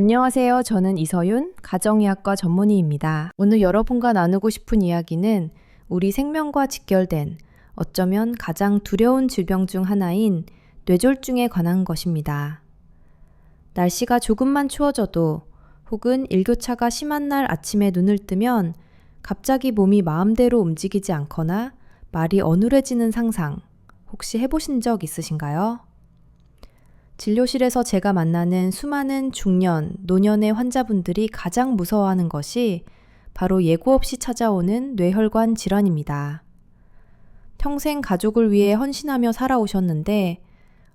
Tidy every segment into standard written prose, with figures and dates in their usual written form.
안녕하세요. 저는 이서윤, 가정의학과 전문의입니다. 오늘 여러분과 나누고 싶은 이야기는 우리 생명과 직결된 어쩌면 가장 두려운 질병 중 하나인 뇌졸중에 관한 것입니다. 날씨가 조금만 추워져도 혹은 일교차가 심한 날 아침에 눈을 뜨면 갑자기 몸이 마음대로 움직이지 않거나 말이 어눌해지는 상상 혹시 해보신 적 있으신가요? 진료실에서 제가 만나는 수많은 중년, 노년의 환자분들이 가장 무서워하는 것이 바로 예고 없이 찾아오는 뇌혈관 질환입니다. 평생 가족을 위해 헌신하며 살아오셨는데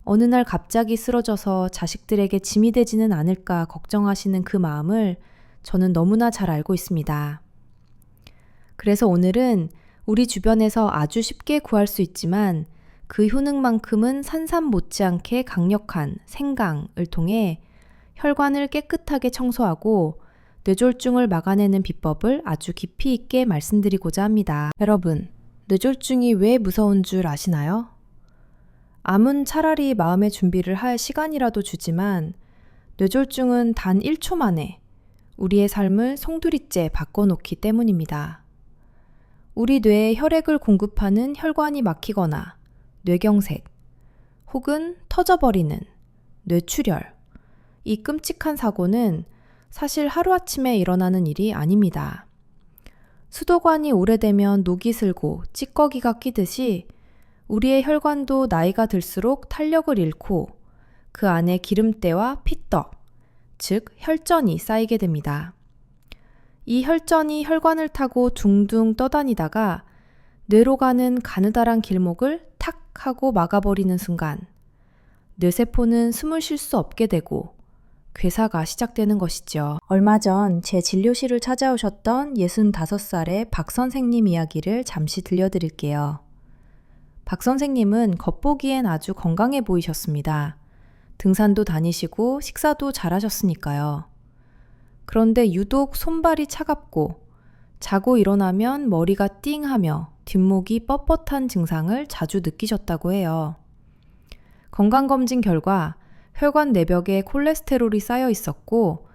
어느 날 갑자기 쓰러져서 자식들에게 짐이 되지는 않을까 걱정하시는 그 마음을 저는 너무나 잘 알고 있습니다. 그래서 오늘은 우리 주변에서 아주 쉽게 구할 수 있지만 그 효능만큼은 산삼 못지않게 강력한 생강을 통해 혈관을 깨끗하게 청소하고 뇌졸중을 막아내는 비법을 아주 깊이 있게 말씀드리고자 합니다. 여러분, 뇌졸중이 왜 무서운 줄 아시나요? 암은 차라리 마음의 준비를 할 시간이라도 주지만 뇌졸중은 단 1초 만에 우리의 삶을 송두리째 바꿔놓기 때문입니다. 우리 뇌에 혈액을 공급하는 혈관이 막히거나 뇌경색, 혹은 터져버리는 뇌출혈. 이 끔찍한 사고는 사실 하루아침에 일어나는 일이 아닙니다. 수도관이 오래되면 녹이 슬고 찌꺼기가 끼듯이 우리의 혈관도 나이가 들수록 탄력을 잃고 그 안에 기름때와 피떡, 즉 혈전이 쌓이게 됩니다. 이 혈전이 혈관을 타고 둥둥 떠다니다가 뇌로 가는 가느다란 길목을 탁 하고 막아버리는 순간 뇌세포는 숨을 쉴 수 없게 되고 괴사가 시작되는 것이죠. 얼마 전 제 진료실을 찾아오셨던 65살의 박 선생님 이야기를 잠시 들려드릴게요. 박 선생님은 겉보기엔 아주 건강해 보이셨습니다. 등산도 다니시고 식사도 잘하셨으니까요. 그런데 유독 손발이 차갑고 자고 일어나면 머리가 띵하며 뒷목이 뻣뻣한 증상을 자주 느끼셨다고 해요. 건강검진 결과 혈관 내벽에 콜레스테롤이 쌓여 있었고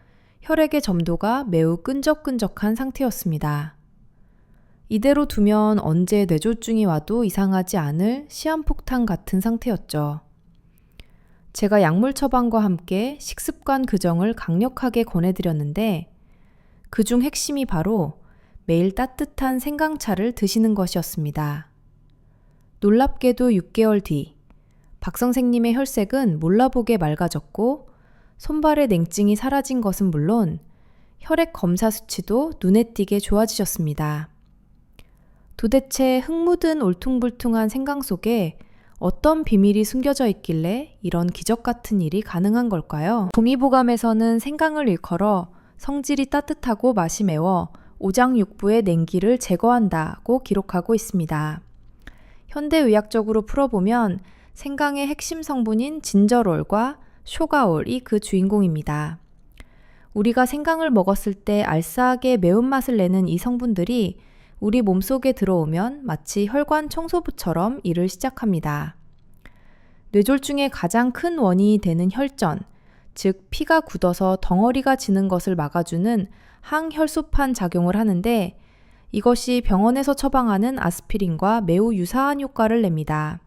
혈액의 점도가 매우 끈적끈적한 상태였습니다. 이대로 두면 언제 뇌졸중이 와도 이상하지 않을 시한폭탄 같은 상태였죠. 제가 약물 처방과 함께 식습관 교정을 강력하게 권해드렸는데 그중 핵심이 바로 매일 따뜻한 생강차를 드시는 것이었습니다. 놀랍게도 6개월 뒤, 박 선생님의 혈색은 몰라보게 맑아졌고 손발의 냉증이 사라진 것은 물론 혈액 검사 수치도 눈에 띄게 좋아지셨습니다. 도대체 흙 묻은 울퉁불퉁한 생강 속에 어떤 비밀이 숨겨져 있길래 이런 기적 같은 일이 가능한 걸까요? 동의보감에서는 생강을 일컬어 성질이 따뜻하고 맛이 매워 오장육부의 냉기를 제거한다고 기록하고 있습니다. 현대의학적으로 풀어보면 생강의 핵심 성분인 진저롤과 쇼가올이 그 주인공입니다. 우리가 생강을 먹었을 때 알싸하게 매운맛을 내는 이 성분들이 우리 몸속에 들어오면 마치 혈관 청소부처럼 일을 시작합니다. 뇌졸중의 가장 큰 원인이 되는 혈전, 즉 피가 굳어서 덩어리가 지는 것을 막아주는 항혈소판 작용을 하는데 이것이 병원에서 처방하는 아스피린과 매우 유사한 효과를 냅니다.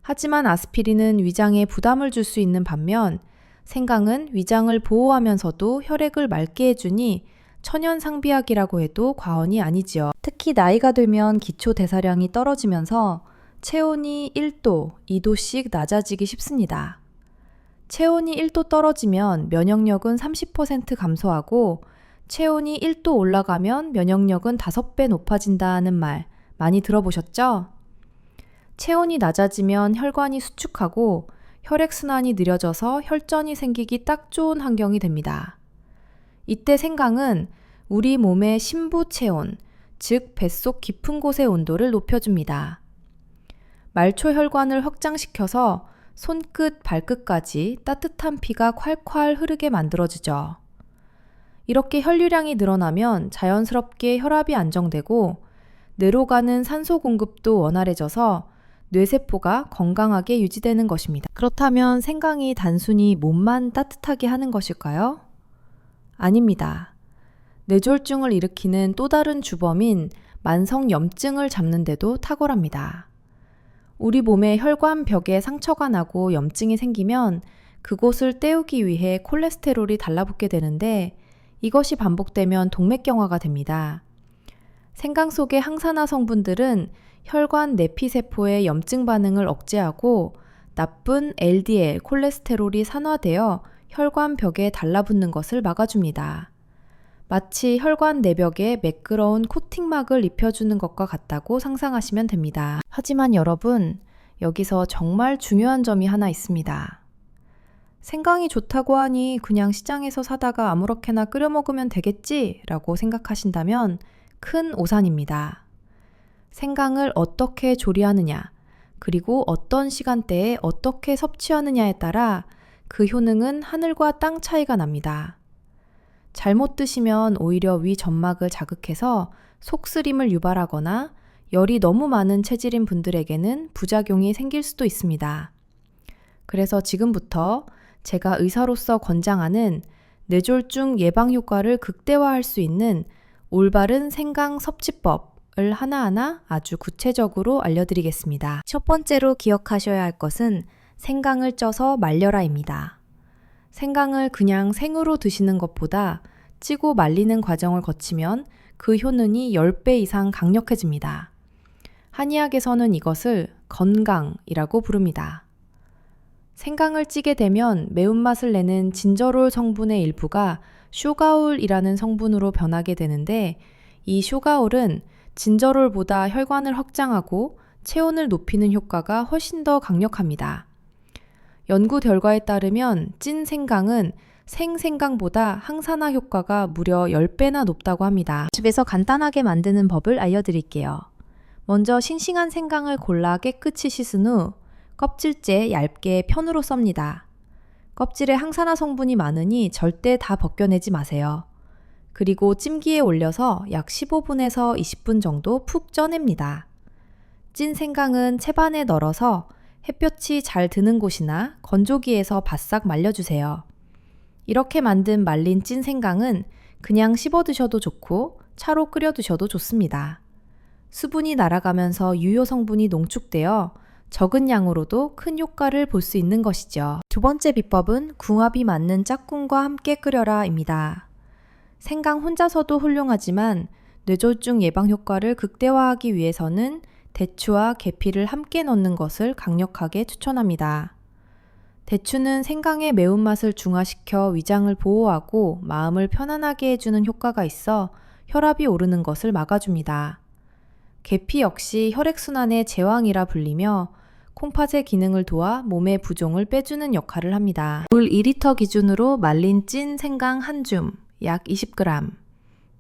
하지만 아스피린은 위장에 부담을 줄 수 있는 반면 생강은 위장을 보호하면서도 혈액을 맑게 해주니 천연상비약이라고 해도 과언이 아니지요. 특히 나이가 들면 기초 대사량이 떨어지면서 체온이 1도, 2도씩 낮아지기 쉽습니다. 체온이 1도 떨어지면 면역력은 30% 감소하고 체온이 1도 올라가면 면역력은 5배 높아진다는 말 많이 들어보셨죠? 체온이 낮아지면 혈관이 수축하고 혈액순환이 느려져서 혈전이 생기기 딱 좋은 환경이 됩니다. 이때 생강은 우리 몸의 심부 체온, 즉 뱃속 깊은 곳의 온도를 높여줍니다. 말초 혈관을 확장시켜서 손끝, 발끝까지 따뜻한 피가 콸콸 흐르게 만들어주죠. 이렇게 혈류량이 늘어나면 자연스럽게 혈압이 안정되고 뇌로 가는 산소 공급도 원활해져서 뇌세포가 건강하게 유지되는 것입니다. 그렇다면 생강이 단순히 몸만 따뜻하게 하는 것일까요? 아닙니다. 뇌졸중을 일으키는 또 다른 주범인 만성염증을 잡는데도 탁월합니다. 우리 몸의 혈관벽에 상처가 나고 염증이 생기면 그곳을 떼우기 위해 콜레스테롤이 달라붙게 되는데 이것이 반복되면 동맥경화가 됩니다. 생강 속의 항산화 성분들은 혈관 내피세포의 염증 반응을 억제하고 나쁜 LDL 콜레스테롤이 산화되어 혈관 벽에 달라붙는 것을 막아줍니다. 마치 혈관 내벽에 매끄러운 코팅막을 입혀주는 것과 같다고 상상하시면 됩니다. 하지만 여러분, 여기서 정말 중요한 점이 하나 있습니다. 생강이 좋다고 하니 그냥 시장에서 사다가 아무렇게나 끓여 먹으면 되겠지? 라고 생각하신다면 큰 오산입니다. 생강을 어떻게 조리하느냐, 그리고 어떤 시간대에 어떻게 섭취하느냐에 따라 그 효능은 하늘과 땅 차이가 납니다. 잘못 드시면 오히려 위 점막을 자극해서 속쓰림을 유발하거나 열이 너무 많은 체질인 분들에게는 부작용이 생길 수도 있습니다. 그래서 지금부터 제가 의사로서 권장하는 뇌졸중 예방 효과를 극대화할 수 있는 올바른 생강 섭취법을 하나하나 아주 구체적으로 알려드리겠습니다. 첫 번째로 기억하셔야 할 것은 생강을 쪄서 말려라입니다. 생강을 그냥 생으로 드시는 것보다 찌고 말리는 과정을 거치면 그 효능이 10배 이상 강력해집니다. 한의학에서는 이것을 건강이라고 부릅니다. 생강을 찌게 되면 매운맛을 내는 진저롤 성분의 일부가 쇼가올이라는 성분으로 변하게 되는데 이 쇼가올은 진저롤보다 혈관을 확장하고 체온을 높이는 효과가 훨씬 더 강력합니다. 연구 결과에 따르면 찐 생강은 생생강보다 항산화 효과가 무려 10배나 높다고 합니다. 집에서 간단하게 만드는 법을 알려드릴게요. 먼저 싱싱한 생강을 골라 깨끗이 씻은 후 껍질째 얇게 편으로 썹니다. 껍질에 항산화 성분이 많으니 절대 다 벗겨내지 마세요. 그리고 찜기에 올려서 약 15분에서 20분 정도 푹 쪄냅니다. 찐 생강은 채반에 널어서 햇볕이 잘 드는 곳이나 건조기에서 바싹 말려주세요. 이렇게 만든 말린 찐 생강은 그냥 씹어 드셔도 좋고 차로 끓여 드셔도 좋습니다. 수분이 날아가면서 유효 성분이 농축되어 적은 양으로도 큰 효과를 볼 수 있는 것이죠. 두 번째 비법은 궁합이 맞는 짝꿍과 함께 끓여라입니다. 생강 혼자서도 훌륭하지만 뇌졸중 예방 효과를 극대화하기 위해서는 대추와 계피를 함께 넣는 것을 강력하게 추천합니다. 대추는 생강의 매운맛을 중화시켜 위장을 보호하고 마음을 편안하게 해주는 효과가 있어 혈압이 오르는 것을 막아줍니다. 계피 역시 혈액순환의 제왕이라 불리며 콩팥의 기능을 도와 몸의 부종을 빼주는 역할을 합니다. 물 2리터 기준으로 말린 찐 생강 한 줌, 약 20g,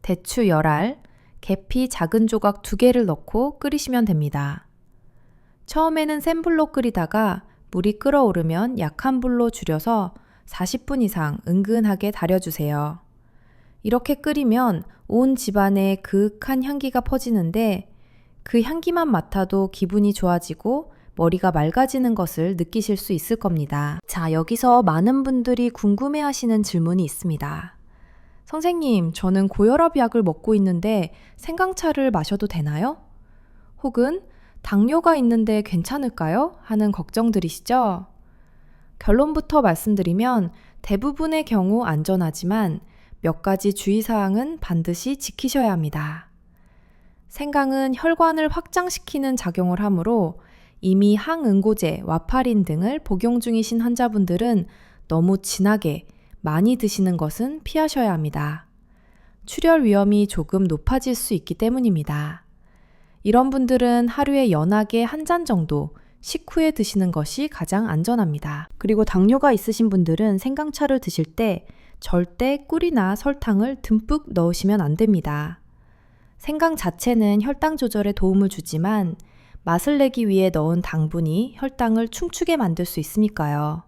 대추 열알, 계피 작은 조각 2개를 넣고 끓이시면 됩니다. 처음에는 센 불로 끓이다가 물이 끓어오르면 약한 불로 줄여서 40분 이상 은근하게 달여주세요. 이렇게 끓이면 온 집안에 그윽한 향기가 퍼지는데 그 향기만 맡아도 기분이 좋아지고 머리가 맑아지는 것을 느끼실 수 있을 겁니다. 자, 여기서 많은 분들이 궁금해하시는 질문이 있습니다. 선생님, 저는 고혈압 약을 먹고 있는데 생강차를 마셔도 되나요? 혹은 당뇨가 있는데 괜찮을까요? 하는 걱정들이시죠? 결론부터 말씀드리면 대부분의 경우 안전하지만 몇 가지 주의사항은 반드시 지키셔야 합니다. 생강은 혈관을 확장시키는 작용을 하므로 이미 항응고제, 와파린 등을 복용 중이신 환자분들은 너무 진하게 많이 드시는 것은 피하셔야 합니다. 출혈 위험이 조금 높아질 수 있기 때문입니다. 이런 분들은 하루에 연하게 한 잔 정도 식후에 드시는 것이 가장 안전합니다. 그리고 당뇨가 있으신 분들은 생강차를 드실 때 절대 꿀이나 설탕을 듬뿍 넣으시면 안 됩니다. 생강 자체는 혈당 조절에 도움을 주지만 맛을 내기 위해 넣은 당분이 혈당을 춤추게 만들 수 있으니까요.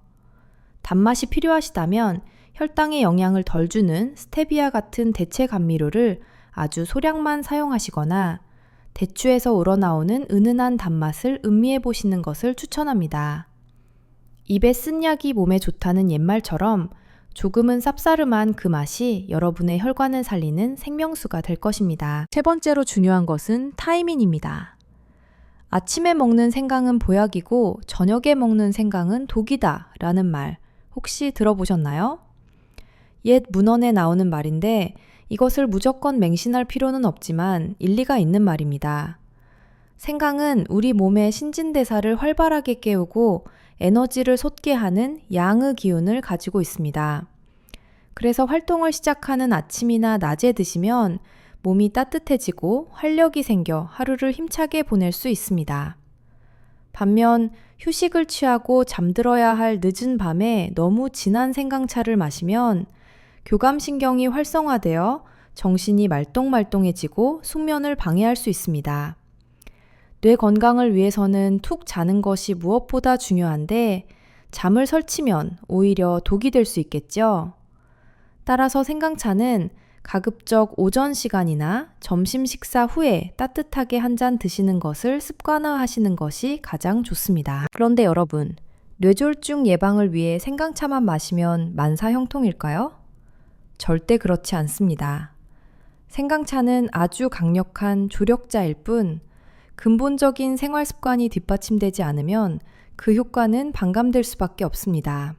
단맛이 필요하시다면 혈당에 영향을 덜 주는 스테비아 같은 대체 감미료를 아주 소량만 사용하시거나 대추에서 우러나오는 은은한 단맛을 음미해 보시는 것을 추천합니다. 입에 쓴 약이 몸에 좋다는 옛말처럼 조금은 쌉싸름한 그 맛이 여러분의 혈관을 살리는 생명수가 될 것입니다. 세 번째로 중요한 것은 타이밍입니다. 아침에 먹는 생강은 보약이고 저녁에 먹는 생강은 독이다 라는 말 혹시 들어보셨나요? 옛 문헌에 나오는 말인데 이것을 무조건 맹신할 필요는 없지만 일리가 있는 말입니다. 생강은 우리 몸의 신진대사를 활발하게 깨우고 에너지를 솟게 하는 양의 기운을 가지고 있습니다. 그래서 활동을 시작하는 아침이나 낮에 드시면 몸이 따뜻해지고 활력이 생겨 하루를 힘차게 보낼 수 있습니다. 반면 휴식을 취하고 잠들어야 할 늦은 밤에 너무 진한 생강차를 마시면 교감신경이 활성화되어 정신이 말똥말똥해지고 숙면을 방해할 수 있습니다. 뇌 건강을 위해서는 툭 자는 것이 무엇보다 중요한데 잠을 설치면 오히려 독이 될 수 있겠죠. 따라서 생강차는 가급적 오전 시간이나 점심 식사 후에 따뜻하게 한 잔 드시는 것을 습관화하시는 것이 가장 좋습니다. 그런데 여러분, 뇌졸중 예방을 위해 생강차만 마시면 만사형통일까요? 절대 그렇지 않습니다. 생강차는 아주 강력한 조력자일 뿐 근본적인 생활 습관이 뒷받침되지 않으면 그 효과는 반감될 수밖에 없습니다.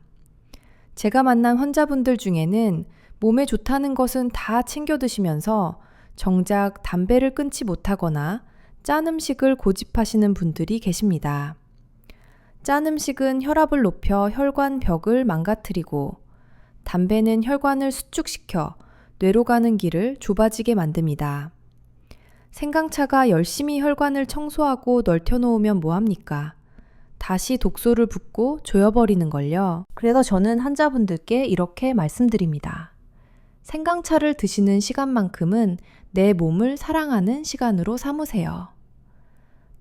제가 만난 환자분들 중에는 몸에 좋다는 것은 다 챙겨 드시면서 정작 담배를 끊지 못하거나 짠 음식을 고집하시는 분들이 계십니다. 짠 음식은 혈압을 높여 혈관 벽을 망가뜨리고 담배는 혈관을 수축시켜 뇌로 가는 길을 좁아지게 만듭니다. 생강차가 열심히 혈관을 청소하고 넓혀놓으면 뭐합니까? 다시 독소를 붓고 조여버리는 걸요. 그래서 저는 환자분들께 이렇게 말씀드립니다. 생강차를 드시는 시간만큼은 내 몸을 사랑하는 시간으로 삼으세요.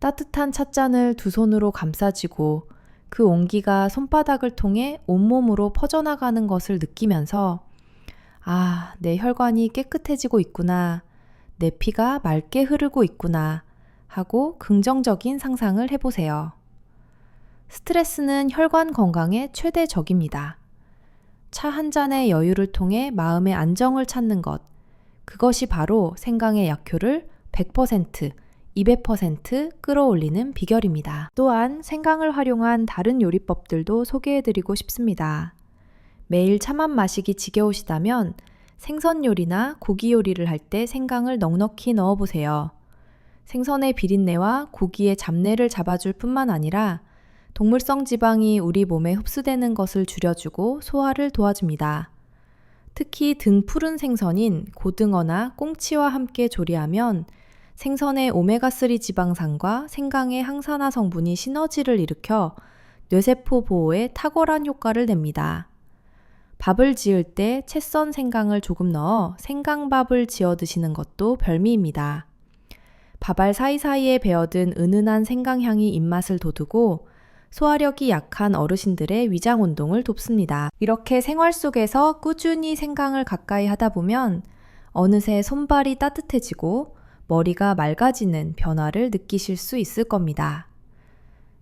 따뜻한 찻잔을 두 손으로 감싸쥐고 그 온기가 손바닥을 통해 온몸으로 퍼져나가는 것을 느끼면서 아, 내 혈관이 깨끗해지고 있구나. 내 피가 맑게 흐르고 있구나 하고 긍정적인 상상을 해보세요. 스트레스는 혈관 건강의 최대 적입니다. 차 한 잔의 여유를 통해 마음의 안정을 찾는 것, 그것이 바로 생강의 약효를 100%, 200% 끌어올리는 비결입니다. 또한 생강을 활용한 다른 요리법들도 소개해드리고 싶습니다. 매일 차만 마시기 지겨우시다면 생선 요리나 고기 요리를 할 때 생강을 넉넉히 넣어보세요. 생선의 비린내와 고기의 잡내를 잡아줄 뿐만 아니라 동물성 지방이 우리 몸에 흡수되는 것을 줄여주고 소화를 도와줍니다. 특히 등 푸른 생선인 고등어나 꽁치와 함께 조리하면 생선의 오메가3 지방산과 생강의 항산화 성분이 시너지를 일으켜 뇌세포 보호에 탁월한 효과를 냅니다. 밥을 지을 때 채 썬 생강을 조금 넣어 생강밥을 지어 드시는 것도 별미입니다. 밥알 사이사이에 배어든 은은한 생강향이 입맛을 돋우고 소화력이 약한 어르신들의 위장 운동을 돕습니다. 이렇게 생활 속에서 꾸준히 생강을 가까이 하다 보면 어느새 손발이 따뜻해지고 머리가 맑아지는 변화를 느끼실 수 있을 겁니다.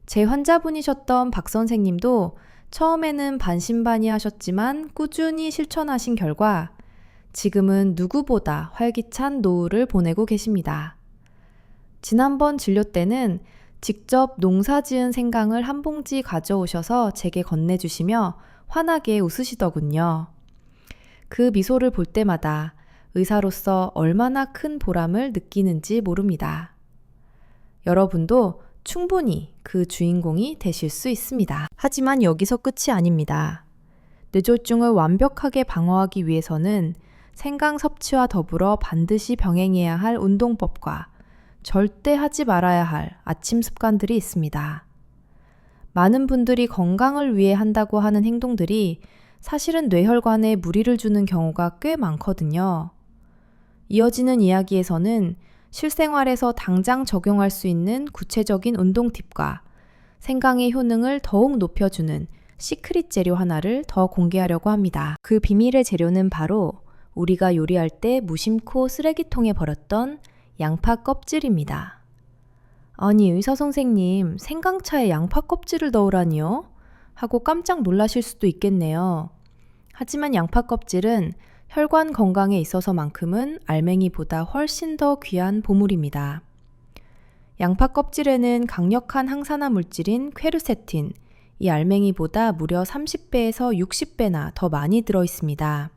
제 환자분이셨던 박 선생님도 처음에는 반신반의하셨지만 꾸준히 실천하신 결과 지금은 누구보다 활기찬 노후를 보내고 계십니다. 지난번 진료 때는 직접 농사지은 생강을 한 봉지 가져오셔서 제게 건네주시며 환하게 웃으시더군요. 그 미소를 볼 때마다 의사로서 얼마나 큰 보람을 느끼는지 모릅니다. 여러분도 충분히 그 주인공이 되실 수 있습니다. 하지만 여기서 끝이 아닙니다. 뇌졸중을 완벽하게 방어하기 위해서는 생강 섭취와 더불어 반드시 병행해야 할 운동법과 절대 하지 말아야 할 아침 습관들이 있습니다. 많은 분들이 건강을 위해 한다고 하는 행동들이 사실은 뇌혈관에 무리를 주는 경우가 꽤 많거든요. 이어지는 이야기에서는 실생활에서 당장 적용할 수 있는 구체적인 운동 팁과 생강의 효능을 더욱 높여주는 시크릿 재료 하나를 더 공개하려고 합니다. 그 비밀의 재료는 바로 우리가 요리할 때 무심코 쓰레기통에 버렸던 양파 껍질입니다. 아니, 의사 선생님, 생강차에 양파 껍질을 넣으라니요? 하고 깜짝 놀라실 수도 있겠네요. 하지만 양파 껍질은 혈관 건강에 있어서만큼은 알맹이보다 훨씬 더 귀한 보물입니다. 양파 껍질에는 강력한 항산화 물질인 퀘르세틴, 이 알맹이보다 무려 30배에서 60배나 더 많이 들어있습니다.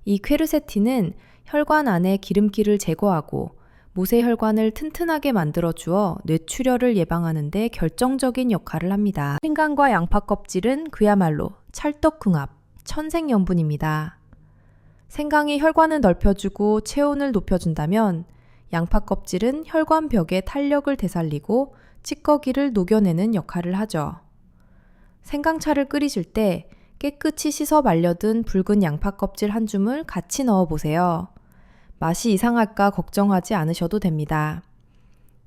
이 퀘르세틴은 혈관 안의 기름기를 제거하고 모세혈관을 튼튼하게 만들어주어 뇌출혈을 예방하는 데 결정적인 역할을 합니다. 생강과 양파 껍질은 그야말로 찰떡궁합, 천생연분입니다. 생강이 혈관을 넓혀주고 체온을 높여준다면 양파 껍질은 혈관 벽의 탄력을 되살리고 찌꺼기를 녹여내는 역할을 하죠. 생강차를 끓이실 때 깨끗이 씻어 말려둔 붉은 양파 껍질 한 줌을 같이 넣어보세요. 맛이 이상할까 걱정하지 않으셔도 됩니다.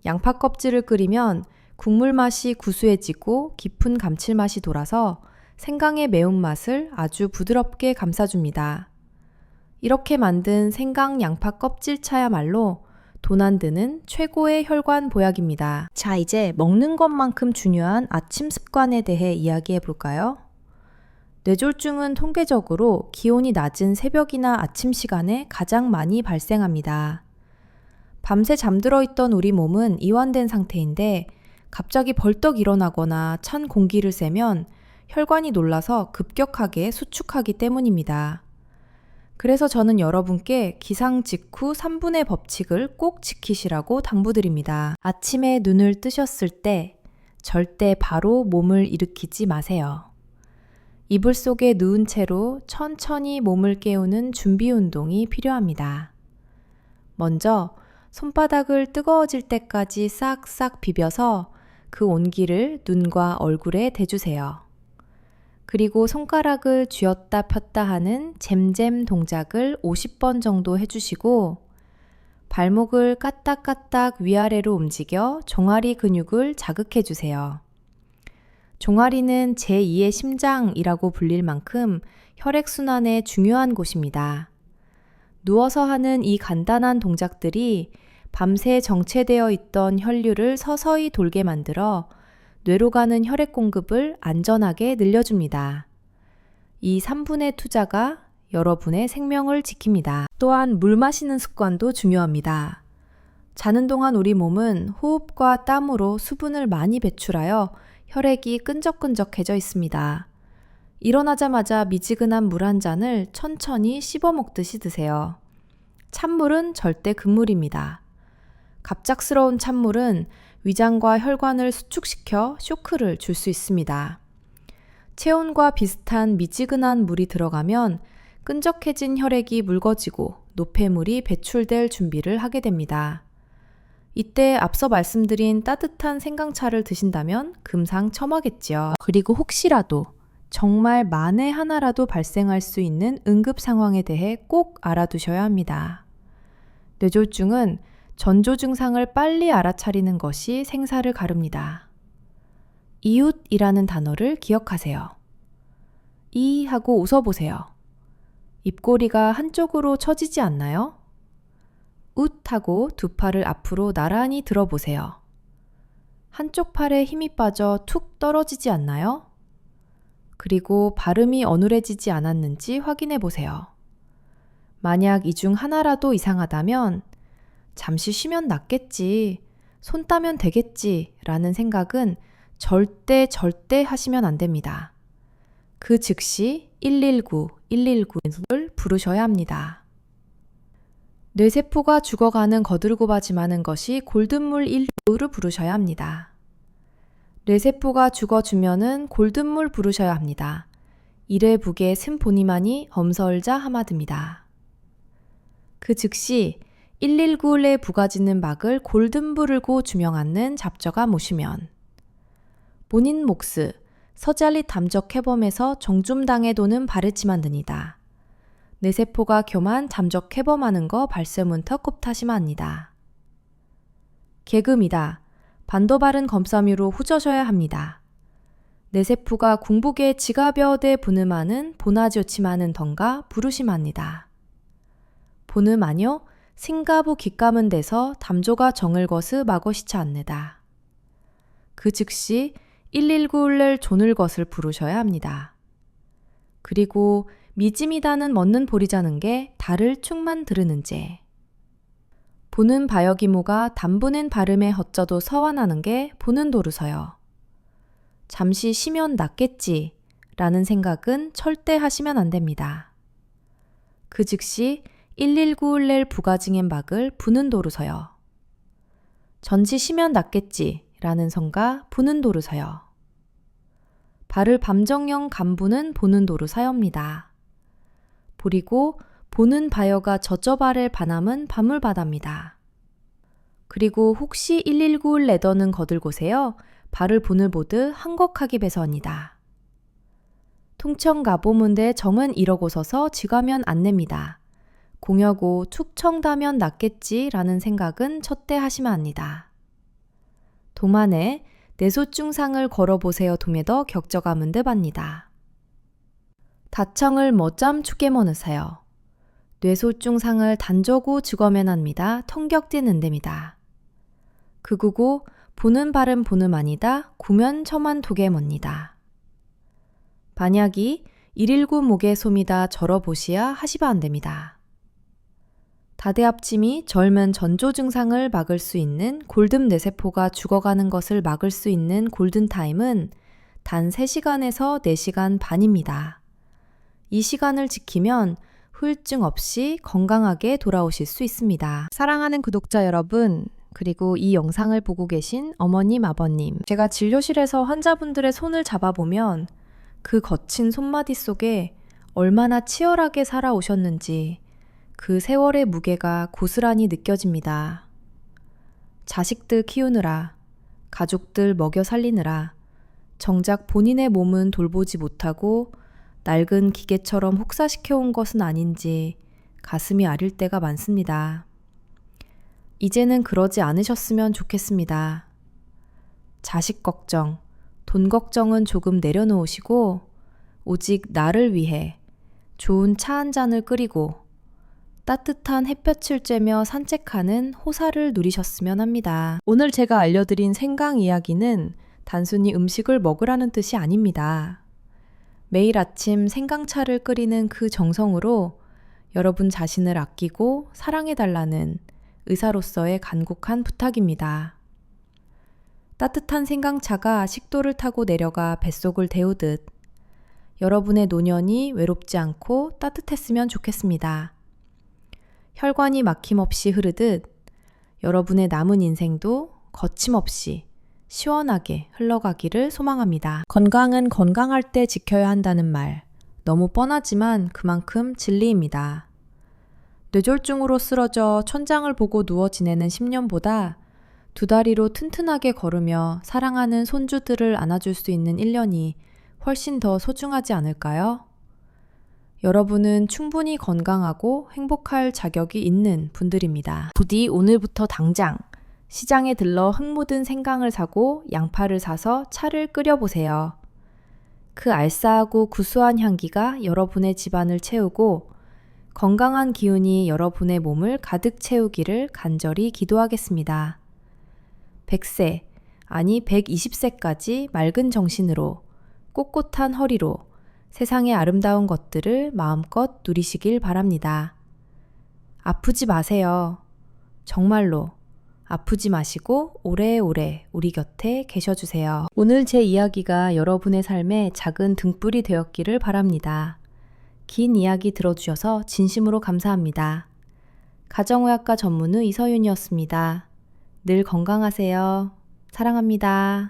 양파 껍질을 끓이면 국물 맛이 구수해지고 깊은 감칠맛이 돌아서 생강의 매운맛을 아주 부드럽게 감싸줍니다. 이렇게 만든 생강 양파 껍질차야말로 돈 안 드는 최고의 혈관 보약입니다. 자, 이제 먹는 것만큼 중요한 아침 습관에 대해 이야기해 볼까요? 뇌졸중은 통계적으로 기온이 낮은 새벽이나 아침 시간에 가장 많이 발생합니다. 밤새 잠들어 있던 우리 몸은 이완된 상태인데 갑자기 벌떡 일어나거나 찬 공기를 쐬면 혈관이 놀라서 급격하게 수축하기 때문입니다. 그래서 저는 여러분께 기상 직후 3분의 법칙을 꼭 지키시라고 당부드립니다. 아침에 눈을 뜨셨을 때 절대 바로 몸을 일으키지 마세요. 이불 속에 누운 채로 천천히 몸을 깨우는 준비 운동이 필요합니다. 먼저 손바닥을 뜨거워질 때까지 싹싹 비벼서 그 온기를 눈과 얼굴에 대주세요. 그리고 손가락을 쥐었다 폈다 하는 잼잼 동작을 50번 정도 해주시고 발목을 까딱까딱 위아래로 움직여 종아리 근육을 자극해주세요. 종아리는 제2의 심장이라고 불릴 만큼 혈액순환에 중요한 곳입니다. 누워서 하는 이 간단한 동작들이 밤새 정체되어 있던 혈류를 서서히 돌게 만들어 뇌로 가는 혈액 공급을 안전하게 늘려줍니다. 이 3분의 투자가 여러분의 생명을 지킵니다. 또한 물 마시는 습관도 중요합니다. 자는 동안 우리 몸은 호흡과 땀으로 수분을 많이 배출하여 혈액이 끈적끈적해져 있습니다. 일어나자마자 미지근한 물 한 잔을 천천히 씹어 먹듯이 드세요. 찬물은 절대 금물입니다. 갑작스러운 찬물은 위장과 혈관을 수축시켜 쇼크를 줄 수 있습니다. 체온과 비슷한 미지근한 물이 들어가면 끈적해진 혈액이 묽어지고 노폐물이 배출될 준비를 하게 됩니다. 이때 앞서 말씀드린 따뜻한 생강차를 드신다면 금상첨화겠지요. 그리고 혹시라도 정말 만에 하나라도 발생할 수 있는 응급 상황에 대해 꼭 알아두셔야 합니다. 뇌졸중은 전조 증상을 빨리 알아차리는 것이 생사를 가릅니다. 이웃이라는 단어를 기억하세요. 이 하고 웃어보세요. 입꼬리가 한쪽으로 처지지 않나요? 웃 하고 두 팔을 앞으로 나란히 들어보세요. 한쪽 팔에 힘이 빠져 툭 떨어지지 않나요? 그리고 발음이 어눌해지지 않았는지 확인해 보세요. 만약 이 중 하나라도 이상하다면 잠시 쉬면 낫겠지, 손 따면 되겠지 라는 생각은 절대 하시면 안 됩니다. 그 즉시 119를 부르셔야 합니다. 뇌세포가 죽어가는 거들고바지 많은 것이 골든물 119를 부르셔야 합니다. 뇌세포가 죽어주면은 골든물 부르셔야 합니다. 이래 북에 쓴보니마니 엄설자 하마드입니다. 그 즉시 119에 부가지는 박을 골든불을고 주명하는 잡저가 모시면 본인 몫을 서잘리 담적 해범에서 정줌당해 도는 바르지만 드니다. 뇌세포가 교만 잠적 해범하는 거 발세문터 꼽타시마합니다. 개금이다. 반도바른 검사미로 후져셔야 합니다. 뇌세포가 궁북에 지가벼대 부음하는 보나지오치마는 던가 부르심합니다. 보음아뇨 신가부 기감은 돼서 담조가 정을 것을 마거시차 않느다. 그 즉시 119를 존을 것을 부르셔야 합니다. 그리고 미짐이다는 멎는 보리자는 게 달을 축만 들으는제. 보는 바여기모가 단부는 발음에 헛져도 서완하는 게 보는 도르서요. 잠시 쉬면 낫겠지 라는 생각은 절대 하시면 안 됩니다. 그 즉시 119를 부가징엔 박을 부는 도르서요. 전치 쉬면 낫겠지 라는 성가 부는 도르서요. 발을 밤정령 간부는 보는 도르사여입니다. 보리고 보는 바여가 저쩌발을 반함은 밤물바답니다. 그리고 혹시 119를 내더는 거들고세요. 발을 본을 보듯 한곡하기 배서입니다. 통청 가보문대 정은 이러고서서 지가면 안 냅니다. 공여고 축청다면 낫겠지 라는 생각은 첫대 하시면 합니다. 도만에 내소중상을 걸어보세요 도매더 격저가문드 밥니다. 다청을 뭐짬 축게 머느세요. 뇌소중상을 단저고 직어면합니다. 통격되는데입니다. 그구고 보는 발은 보는 아니다. 구면 처만 도게 멉니다. 반약이 119 목에 솜이다 절어보시야 하시바 안됩니다. 다대합침이 젊은 전조 증상을 막을 수 있는 골든 뇌세포가 죽어가는 것을 막을 수 있는 골든타임은 단 3시간에서 4시간 반입니다. 이 시간을 지키면 후유증 없이 건강하게 돌아오실 수 있습니다. 사랑하는 구독자 여러분, 그리고 이 영상을 보고 계신 어머님, 아버님, 제가 진료실에서 환자분들의 손을 잡아보면 그 거친 손마디 속에 얼마나 치열하게 살아오셨는지 그 세월의 무게가 고스란히 느껴집니다. 자식들 키우느라, 가족들 먹여 살리느라 정작 본인의 몸은 돌보지 못하고 낡은 기계처럼 혹사시켜온 것은 아닌지 가슴이 아릴 때가 많습니다. 이제는 그러지 않으셨으면 좋겠습니다. 자식 걱정, 돈 걱정은 조금 내려놓으시고 오직 나를 위해 좋은 차 한 잔을 끓이고 따뜻한 햇볕을 쬐며 산책하는 호사를 누리셨으면 합니다. 오늘 제가 알려드린 생강 이야기는 단순히 음식을 먹으라는 뜻이 아닙니다. 매일 아침 생강차를 끓이는 그 정성으로 여러분 자신을 아끼고 사랑해달라는 의사로서의 간곡한 부탁입니다. 따뜻한 생강차가 식도를 타고 내려가 뱃속을 데우듯 여러분의 노년이 외롭지 않고 따뜻했으면 좋겠습니다. 혈관이 막힘없이 흐르듯 여러분의 남은 인생도 거침없이 시원하게 흘러가기를 소망합니다. 건강은 건강할 때 지켜야 한다는 말, 너무 뻔하지만 그만큼 진리입니다. 뇌졸중으로 쓰러져 천장을 보고 누워 지내는 10년보다 두 다리로 튼튼하게 걸으며 사랑하는 손주들을 안아줄 수 있는 1년이 훨씬 더 소중하지 않을까요? 여러분은 충분히 건강하고 행복할 자격이 있는 분들입니다. 부디 오늘부터 당장 시장에 들러 흙 묻은 생강을 사고 양파를 사서 차를 끓여보세요. 그 알싸하고 구수한 향기가 여러분의 집안을 채우고 건강한 기운이 여러분의 몸을 가득 채우기를 간절히 기도하겠습니다. 100세, 아니 120세까지 맑은 정신으로 꼿꼿한 허리로 세상의 아름다운 것들을 마음껏 누리시길 바랍니다. 아프지 마세요. 정말로 아프지 마시고 오래오래 우리 곁에 계셔주세요. 오늘 제 이야기가 여러분의 삶에 작은 등불이 되었기를 바랍니다. 긴 이야기 들어주셔서 진심으로 감사합니다. 가정의학과 전문의 이서윤이었습니다. 늘 건강하세요. 사랑합니다.